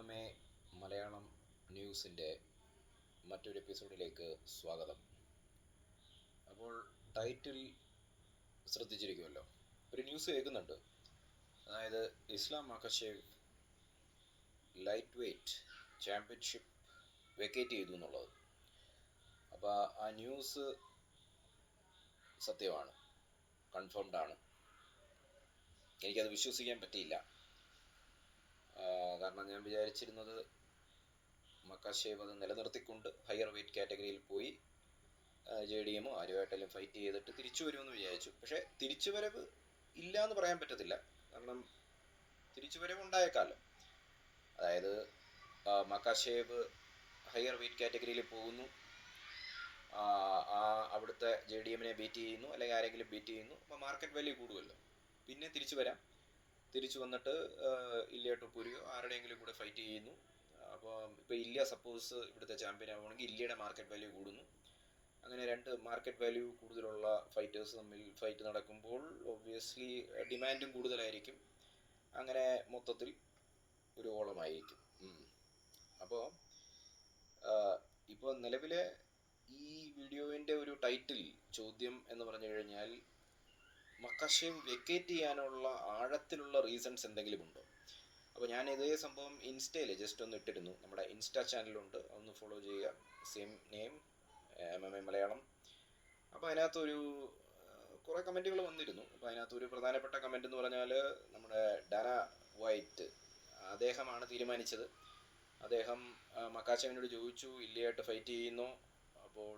MMA Malayalam ന്യൂസിൻ്റെ മറ്റൊരു എപ്പിസോഡിലേക്ക് സ്വാഗതം. അപ്പോൾ ടൈറ്റിൽ ശ്രദ്ധിച്ചിരിക്കുമല്ലോ, ഒരു ന്യൂസ് കേൾക്കുന്നുണ്ട്. അതായത് ഇസ്ലാം മഖാച്ചേവ് ലൈറ്റ് വെയ്റ്റ് ചാമ്പ്യൻഷിപ്പ് വെക്കേറ്റ് ചെയ്തു എന്നുള്ളത്. അപ്പോൾ ആ ന്യൂസ് സത്യമാണ്, കൺഫേംഡ് ആണ്. എനിക്കത് വിശ്വസിക്കാൻ പറ്റിയില്ല. കാരണം ഞാൻ വിചാരിച്ചിരുന്നത് മഖാച്ചേവ് അത് നിലനിർത്തിക്കൊണ്ട് ഹയർ വെയ്റ്റ് കാറ്റഗറിയിൽ പോയി JDM ആരുമായിട്ടെല്ലാം ഫൈറ്റ് ചെയ്തിട്ട് തിരിച്ചു വരുമെന്ന് വിചാരിച്ചു. പക്ഷേ തിരിച്ചുവരവ് ഇല്ല എന്ന് പറയാൻ പറ്റത്തില്ല. കാരണം തിരിച്ചുവരവ് ഉണ്ടായേക്കാലോ. അതായത് മഖാച്ചേവ് ഹയർ വെയ്റ്റ് കാറ്റഗറിയിൽ പോകുന്നു, അവിടുത്തെ JDM ബീറ്റ് ചെയ്യുന്നു, അല്ലെങ്കിൽ ആരെങ്കിലും ബീറ്റ് ചെയ്യുന്നു. അപ്പോൾ മാർക്കറ്റ് വാല്യൂ കൂടുമല്ലോ. പിന്നെ തിരിച്ചു വരാം. തിരിച്ചു വന്നിട്ട് ഇല്യ ടൊപ്പൂരിയോ ആരുടെയെങ്കിലും കൂടെ ഫൈറ്റ് ചെയ്യുന്നു. അപ്പോൾ ഇപ്പോൾ ഇല്യ സപ്പോസ് ഇവിടുത്തെ ചാമ്പ്യൻ ആവുകയാണെങ്കിൽ ഇല്യയുടെ മാർക്കറ്റ് വാല്യൂ കൂടുന്നു. അങ്ങനെ രണ്ട് മാർക്കറ്റ് വാല്യൂ കൂടുതലുള്ള ഫൈറ്റേഴ്സ് തമ്മിൽ ഫൈറ്റ് നടക്കുമ്പോൾ ഒബ്വിയസ്ലി ഡിമാൻഡും കൂടുതലായിരിക്കും. അങ്ങനെ മൊത്തത്തിൽ ഒരു ഓളമായിരിക്കും. അപ്പോൾ ഇപ്പോൾ നിലവിലെ ഈ വീഡിയോവിൻ്റെ ഒരു ടൈറ്റിൽ ചോദ്യം എന്ന് പറഞ്ഞു കഴിഞ്ഞാൽ, മഖാച്ചേവ് വെക്കേറ്റ് ചെയ്യാനുള്ള ആഴത്തിലുള്ള റീസൺസ് എന്തെങ്കിലും ഉണ്ടോ? അപ്പോൾ ഞാൻ ഇതേ സംഭവം ഇൻസ്റ്റയിൽ ജസ്റ്റ് ഒന്ന് ഇട്ടിരുന്നു. നമ്മുടെ ഇൻസ്റ്റാ ചാനലുണ്ട്, ഒന്ന് ഫോളോ ചെയ്യുക. Same name MMA Malayalam. അപ്പോൾ അതിനകത്തൊരു കുറേ കമൻറ്റുകൾ വന്നിരുന്നു. അപ്പോൾ അതിനകത്തൊരു പ്രധാനപ്പെട്ട കമൻറ്റ് എന്ന് പറഞ്ഞാൽ, നമ്മുടെ ഡാന വൈറ്റ് അദ്ദേഹമാണ് തീരുമാനിച്ചത്. അദ്ദേഹം മഖാച്ചേവിനോട് ചോദിച്ചു, ഇല്ലിയായിട്ട് ഫൈറ്റ് ചെയ്യുന്നു. അപ്പോൾ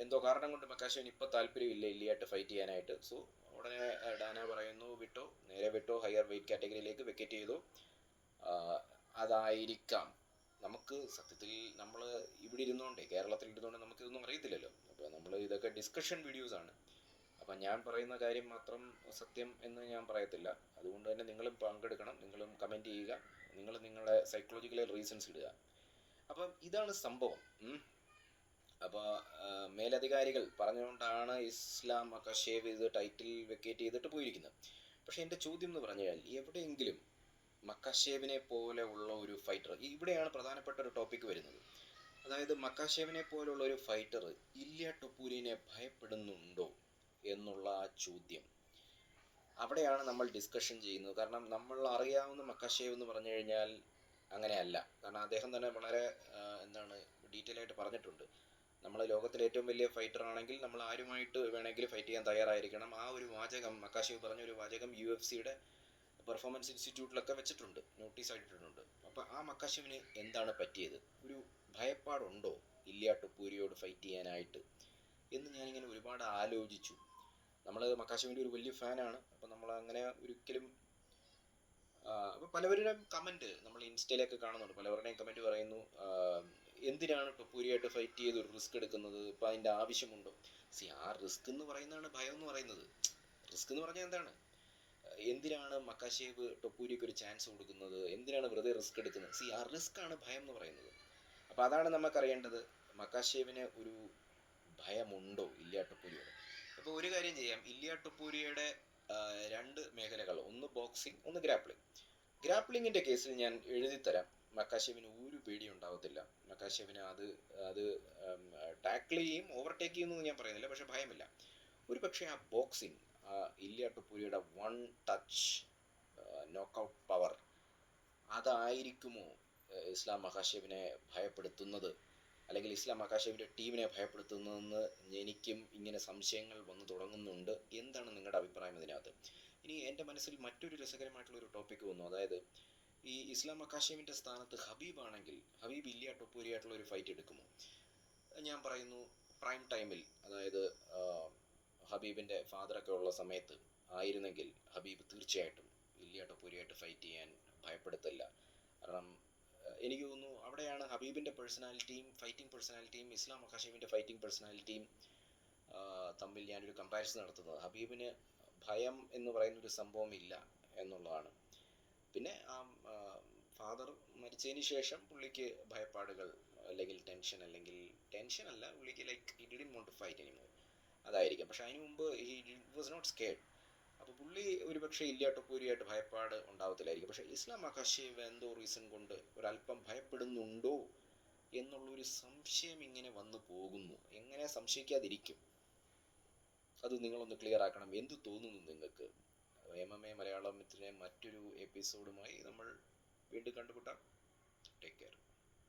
എന്തോ കാരണം കൊണ്ട് മഖാച്ചേവിന് ഇപ്പോൾ താല്പര്യമില്ല ഇല്ലിയായിട്ട് ഫൈറ്റ് ചെയ്യാനായിട്ട്. സോ ഉടനെ ഡാന പറയുന്നു, വിട്ടോ, നേരെ വിട്ടോ, ഹയർ വെയ്റ്റ് കാറ്റഗറിയിലേക്ക് വെക്കേറ്റ് ചെയ്തു. അതായിരിക്കാം. നമുക്ക് സത്യത്തിൽ നമ്മൾ ഇവിടെ ഇരുന്നുകൊണ്ടേ, കേരളത്തിൽ ഇരുന്നുകൊണ്ട് നമുക്കിതൊന്നും അറിയത്തില്ലല്ലോ. അപ്പോൾ നമ്മൾ ഇതൊക്കെ ഡിസ്കഷൻ വീഡിയോസാണ്. അപ്പം ഞാൻ പറയുന്ന കാര്യം മാത്രം സത്യം എന്ന് ഞാൻ പറയത്തില്ല. അതുകൊണ്ട് തന്നെ നിങ്ങളും പങ്കെടുക്കണം, നിങ്ങളും കമൻറ്റ് ചെയ്യുക, നിങ്ങൾ നിങ്ങളുടെ സൈക്കോളജിക്കൽ റീസൺസ് ഇടുക. അപ്പം ഇതാണ് സംഭവം. അപ്പോൾ മേലധികാരികൾ പറഞ്ഞുകൊണ്ടാണ് ഇസ്ലാം മഖാച്ചേവ് ഇത് ടൈറ്റിൽ വെക്കേറ്റ് ചെയ്തിട്ട് പോയിരിക്കുന്നത്. പക്ഷേ എൻ്റെ ചോദ്യം എന്ന് പറഞ്ഞു കഴിഞ്ഞാൽ, എവിടെയെങ്കിലും മഖാച്ചേവിനെ പോലെ ഉള്ള ഒരു ഫൈറ്റർ, ഇവിടെയാണ് പ്രധാനപ്പെട്ട ഒരു ടോപ്പിക്ക് വരുന്നത്. അതായത് മഖാച്ചേവിനെ പോലുള്ള ഒരു ഫൈറ്റർ ഇല്യ ടൊപ്പൂരിനെ ഭയപ്പെടുന്നുണ്ടോ എന്നുള്ള ആ ചോദ്യം, അവിടെയാണ് നമ്മൾ ഡിസ്കഷൻ ചെയ്യുന്നത്. കാരണം നമ്മൾ അറിയാവുന്ന മഖാച്ചേവ് എന്ന് പറഞ്ഞു കഴിഞ്ഞാൽ അങ്ങനെയല്ല. കാരണം അദ്ദേഹം തന്നെ വളരെ ഡീറ്റെയിൽ ആയിട്ട് പറഞ്ഞിട്ടുണ്ട്. നമ്മൾ ലോകത്തിലെ ഏറ്റവും വലിയ ഫൈറ്റർ ആണെങ്കിൽ നമ്മൾ ആരുമായിട്ട് വേണമെങ്കിലും ഫൈറ്റ് ചെയ്യാൻ തയ്യാറായിരിക്കണം. ആ ഒരു വാചകം, മഖാച്ചേവ് പറഞ്ഞ ഒരു വാചകം UFC പെർഫോമൻസ് ഇൻസ്റ്റിറ്റ്യൂട്ടിലൊക്കെ വെച്ചിട്ടുണ്ട്, നോട്ടീസ് ആയിട്ടിട്ടുണ്ട്. അപ്പോൾ ആ മഖാച്ചേവിന് എന്താണ് പറ്റിയത്? ഒരു ഭയപ്പാടുണ്ടോ ഇല്യ ടൊപ്പൂരിയോട് ഫൈറ്റ് ചെയ്യാനായിട്ട് എന്ന് ഞാനിങ്ങനെ ഒരുപാട് ആലോചിച്ചു. നമ്മൾ മഖാച്ചേവിൻ്റെ ഒരു വലിയ ഫാനാണ്. അപ്പോൾ നമ്മൾ അങ്ങനെ ഒരിക്കലും അപ്പോൾ പലവരുടെയും കമൻറ്റ് നമ്മൾ ഇൻസ്റ്റയിലൊക്കെ കാണുന്നുണ്ട്. പലവരുടെയും കമൻറ്റ് പറയുന്നു, എന്തിനാണ് ടൊപ്പൂരിയായിട്ട് ഫൈറ്റ് ചെയ്ത് ഒരു റിസ്ക് എടുക്കുന്നത്? ഇപ്പോൾ അതിൻ്റെ ആവശ്യമുണ്ടോ? ആ റിസ്ക് എന്ന് പറയുന്നതാണ് ഭയം എന്ന് പറയുന്നത്. റിസ്ക് എന്ന് പറഞ്ഞാൽ എന്താണ്? എന്തിനാണ് മഖാച്ചേവ് ടൊപ്പൂരിക്ക് ഒരു ചാൻസ് കൊടുക്കുന്നത്? എന്തിനാണ് വെറുതെ റിസ്ക് എടുക്കുന്നത്? ആ റിസ്ക്കാണ് ഭയം എന്ന് പറയുന്നത്. അപ്പോൾ അതാണ് നമുക്കറിയേണ്ടത്. മഖാച്ചേവിന് ഒരു ഭയമുണ്ടോ ഇല്യ ടൊപ്പൂരിയോട്? അപ്പോൾ ഒരു കാര്യം ചെയ്യാം, ഇല്യ ടൊപ്പൂരിയുടെ രണ്ട് മേഖലകൾ, ഒന്ന് ബോക്സിങ്, ഒന്ന് ഗ്രാപ്ലിംഗ്. ഗ്രാപ്ലിങ്ങിൻ്റെ കേസിൽ ഞാൻ എഴുതിത്തരാം, മഖാച്ചേവിന് ഒരു പേടിയും ഉണ്ടാകത്തില്ല. മഖാച്ചേവിന് അത് ടാക്കിൾ ചെയ്യും, ഓവർടേക്ക് ചെയ്യുമെന്ന് ഞാൻ പറയുന്നില്ല, പക്ഷേ ഭയമില്ല. ഒരു പക്ഷേ ആ ബോക്സിങ്, ഇല്യ ടൊപ്പൂരിയുടെ വൺ ടച്ച് നോക്കൗട്ട് പവർ, അതായിരിക്കുമോ ഇസ്ലാം മഖാച്ചേവിനെ ഭയപ്പെടുത്തുന്നത്, അല്ലെങ്കിൽ ഇസ്ലാം മഖാച്ചേവിൻ്റെ ടീമിനെ ഭയപ്പെടുത്തുന്നതെന്ന് എനിക്കും ഇങ്ങനെ സംശയങ്ങൾ വന്നു തുടങ്ങുന്നുണ്ട്. എന്താണ് നിങ്ങളുടെ അഭിപ്രായം ഇതിനകത്ത്? ഇനി എൻ്റെ മനസ്സിൽ മറ്റൊരു രസകരമായിട്ടുള്ളൊരു ടോപ്പിക്ക് വന്നു. അതായത് ഈ ഇസ്ലാം മഖാച്ചേവിൻ്റെ സ്ഥാനത്ത് ഹബീബ് ആണെങ്കിൽ, ഹബീബ് ഇല്യ ടൊപ്പൂരിയായിട്ടുള്ള ഒരു ഫൈറ്റ് എടുക്കുമോ? ഞാൻ പറയുന്നു, പ്രൈം ടൈമിൽ, അതായത് ഹബീബിൻ്റെ ഫാദറൊക്കെ ഉള്ള സമയത്ത് ആയിരുന്നെങ്കിൽ ഹബീബ് തീർച്ചയായിട്ടും ഇല്യ ടൊപ്പൂരിയായിട്ട് ഫൈറ്റ് ചെയ്യാൻ ഭയപ്പെടുത്തില്ല. കാരണം എനിക്ക് തോന്നുന്നു അവിടെയാണ് ഹബീബിൻ്റെ പേഴ്സണാലിറ്റിയും ഫൈറ്റിംഗ് പേഴ്സണാലിറ്റിയും ഇസ്ലാം മഖാച്ചേവിൻ്റെ ഫൈറ്റിംഗ് പേഴ്സണാലിറ്റിയും തമ്മിൽ ഞാനൊരു കമ്പാരിസൺ നടത്തുന്നത്. ഹബീബിന് ഭയം എന്ന് പറയുന്നൊരു സംഭവം ഇല്ല എന്നുള്ളതാണ്. പിന്നെ ഫാദർ മരിച്ചതിന് ശേഷം പുള്ളിക്ക് ഭയപ്പാടുകൾ, അല്ലെങ്കിൽ ടെൻഷൻ അല്ല, പുള്ളിക്ക് like he didn't want to fight anymore, അതായിരിക്കും. പക്ഷെ അതിന് മുമ്പ് ഹി വാസ് നോട്ട് സ്കേർഡ്. അപ്പോൾ അപ്പോൾ പുള്ളി ഒരുപക്ഷെ ഇല്ലാട്ടപ്പൂരിയായിട്ട് ഭയപ്പാട് ഉണ്ടാവത്തില്ലായിരിക്കും. പക്ഷേ ഇസ്ലാം അക്കാശിവ് എന്തോ റീസൺ കൊണ്ട് ഒരല്പം ഭയപ്പെടുന്നുണ്ടോ എന്നുള്ളൊരു സംശയം ഇങ്ങനെ വന്നു പോകുന്നു. എങ്ങനെ സംശയിക്കാതിരിക്കും? അത് നിങ്ങളൊന്ന് ക്ലിയർ ആക്കണം. എന്ത് തോന്നുന്നു നിങ്ങൾക്ക്? MMA മലയാളത്തിലെ മറ്റൊരു എപ്പിസോഡുമായി നമ്മൾ വീണ്ടും കണ്ടുമുട്ടാം. Take care.